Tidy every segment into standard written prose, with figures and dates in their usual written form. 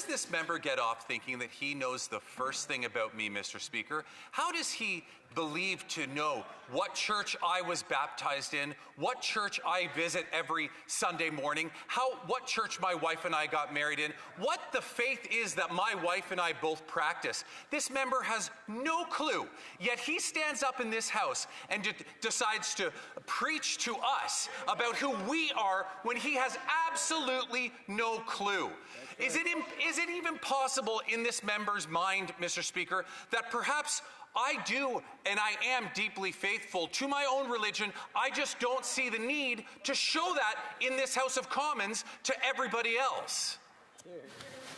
does this member get off thinking that he knows the first thing about me, Mr. Speaker? How does he believe to know what church I was baptized in, what church I visit every Sunday morning, what church my wife and I got married in, what the faith is that my wife and I both practice? This member has no clue, yet he stands up in this House and decides to preach to us about who we are when he has absolutely no clue. Is it even possible in this member's mind, Mr. Speaker, that perhaps I do and I am deeply faithful to my own religion? I just don't see the need to show that in this House of Commons to everybody else.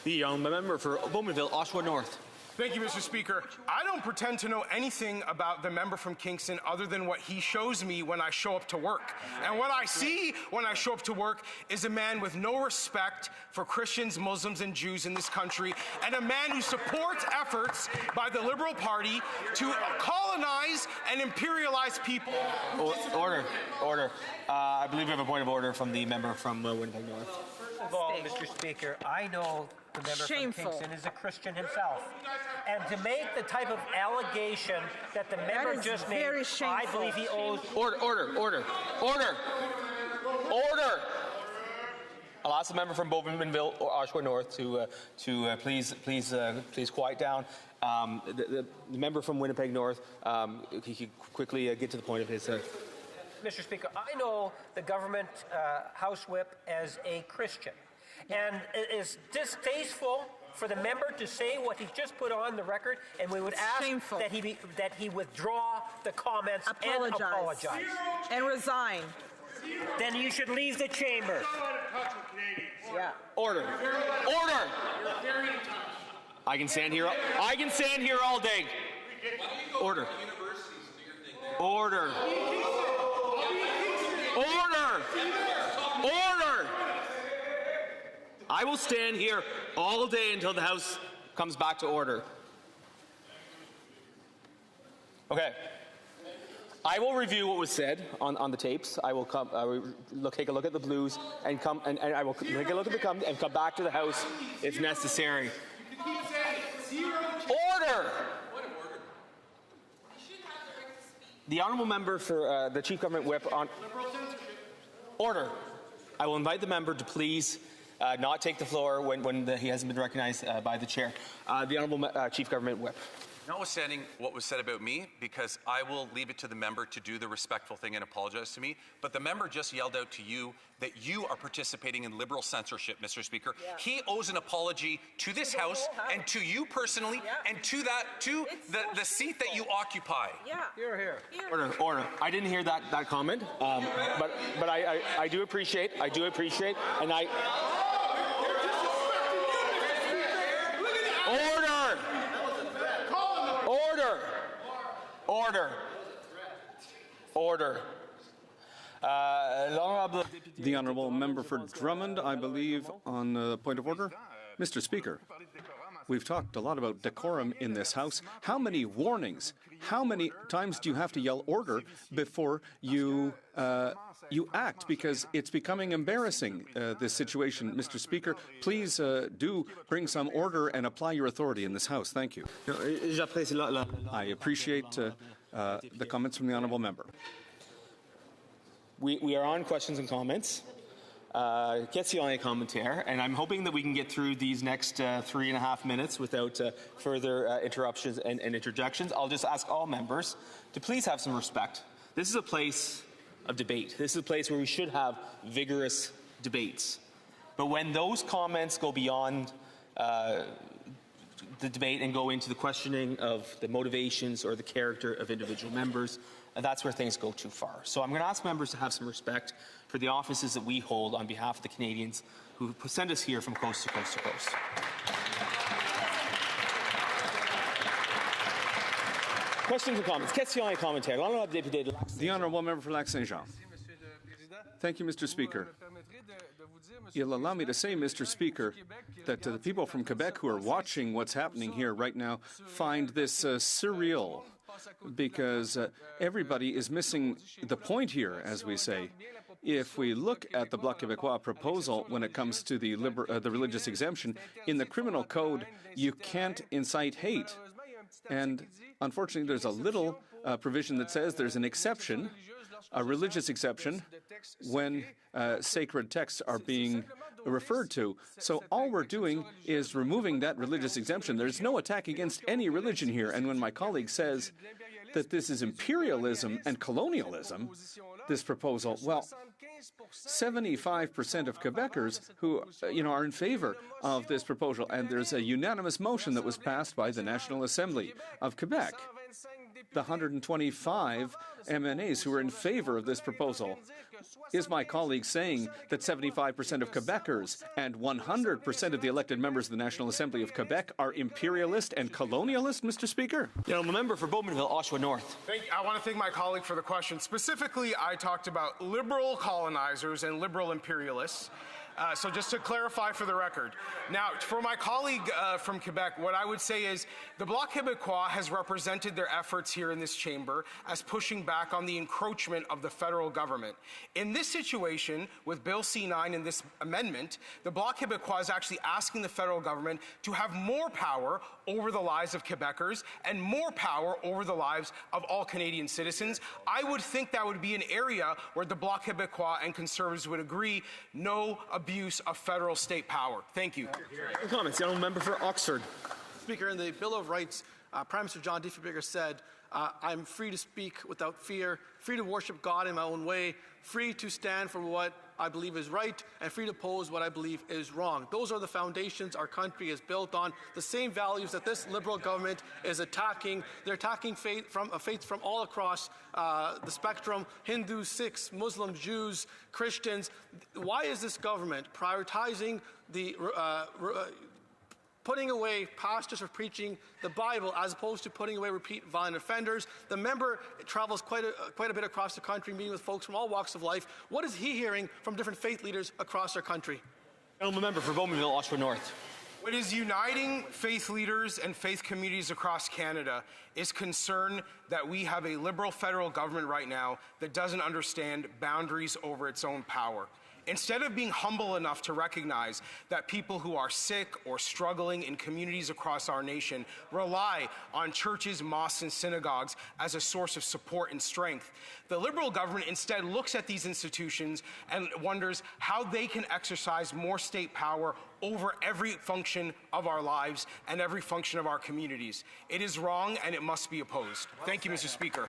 The member for Bowmanville, Oshawa North. Thank you, Mr. Speaker. I don't pretend to know anything about the member from Kingston other than what he shows me when I show up to work. And what I see when I show up to work is a man with no respect for Christians, Muslims, and Jews in this country, and a man who supports efforts by the Liberal Party to colonize and imperialize people. Order. I believe we have a point of order from the member from Winnipeg North. First of all, Mr. Speaker, I know the member from Kingston is a Christian himself. And to make the type of allegation that the member just made, I believe he owes... Order. I'll ask the member from Bowmanville or Oshawa North to please quiet down. The member from Winnipeg North, he could quickly get to the point of his... Mr. Speaker, I know the government House Whip as a Christian. And it is distasteful for the member to say what he just put on the record, and we would ask that he withdraw the comments and apologize. And resign. Then you should leave the chamber. Yeah. Order. I can stand here all day. Order. I will stand here all day until the House comes back to order. Okay. I will review what was said on the tapes. I will take a look at the blues and I will take a look at the and come back to the House if necessary. Order. The honourable member for the Chief Government Whip on order. I will invite the member to please not take the floor when he hasn't been recognized by the chair. The Honourable Chief Government Whip. Notwithstanding what was said about me, because I will leave it to the member to do the respectful thing and apologize to me, but the member just yelled out to you that you are participating in Liberal censorship, Mr. Speaker. Yeah. He owes an apology to this House and to you personally and to the seat that you occupy. Yeah. Here. Order. I didn't hear that comment, but I do appreciate, and I... Order. The honourable member for Drummond, I believe, on the point of order. Mr. Speaker, we've talked a lot about decorum in this House. How many warnings, how many times do you have to yell order before you act? Because it's becoming embarrassing, this situation. Mr. Speaker, please do bring some order and apply your authority in this House. Thank you. I appreciate the comments from the honourable member. We are on questions and comments. Question commentaire, and I'm hoping that we can get through these next 3.5 minutes without further interruptions and interjections. I'll just ask all members to please have some respect. This is a place of debate. This is a place where we should have vigorous debates. But when those comments go beyond the debate and go into the questioning of the motivations or the character of individual members, that's where things go too far. So I'm going to ask members to have some respect for the offices that we hold on behalf of the Canadians who send us here from coast to coast to coast. Questions and comments. Question commentaire. The honourable member for Lac Saint Jean. Thank you, Mr. Speaker. You'll allow me to say, Mr. Speaker, that the people from Quebec who are watching what's happening here right now find this surreal, because everybody is missing the point here, as we say. if we look at the Bloc Québécois proposal when it comes to the religious exemption, in the criminal code, you can't incite hate. And unfortunately, there's a little provision that says there's an exception, a religious exception, when sacred texts are being referred to. So all we're doing is removing that religious exemption. There's no attack against any religion here. And when my colleague says that this is imperialism and colonialism, this proposal, well, 75% of Quebecers who, are in favor of this proposal, and there's a unanimous motion that was passed by the National Assembly of Quebec. The 125 MNAs who are in favor of this proposal. Is my colleague saying that 75% of Quebecers and 100% of the elected members of the National Assembly of Quebec are imperialist and colonialist, Mr. Speaker? The member for Bowmanville, Oshawa North. I want to thank my colleague for the question. Specifically, I talked about liberal colonizers and liberal imperialists. So just to clarify for the record. Now, for my colleague from Quebec, what I would say is the Bloc Québécois has represented their efforts here in this chamber as pushing back on the encroachment of the federal government. In this situation, with Bill C-9 and this amendment, the Bloc Québécois is actually asking the federal government to have more power over the lives of Quebecers and more power over the lives of all Canadian citizens. I would think that would be an area where the Bloc Québécois and Conservatives would agree no abuse of federal state power. Thank you. Comments. The member for Oxford. Speaker, in the Bill of Rights, Prime Minister John Diffenbaker said, I'm free to speak without fear, free to worship God in my own way, free to stand for what I believe is right, and free to oppose what I believe is wrong. Those are the foundations our country is built on, the same values that this Liberal government is attacking. They're attacking faiths from all across the spectrum, Hindus, Sikhs, Muslims, Jews, Christians. Why is this government prioritizing the putting away pastors for preaching the Bible as opposed to putting away repeat violent offenders? The member travels quite a bit across the country, meeting with folks from all walks of life. What is he hearing from different faith leaders across our country? Member for Bowmanville, Oshawa North. What is uniting faith leaders and faith communities across Canada is concern that we have a Liberal federal government right now that doesn't understand boundaries over its own power. Instead of being humble enough to recognize that people who are sick or struggling in communities across our nation rely on churches, mosques, and synagogues as a source of support and strength, the Liberal government instead looks at these institutions and wonders how they can exercise more state power over every function of our lives and every function of our communities. It is wrong and it must be opposed. Thank you, Mr. Speaker.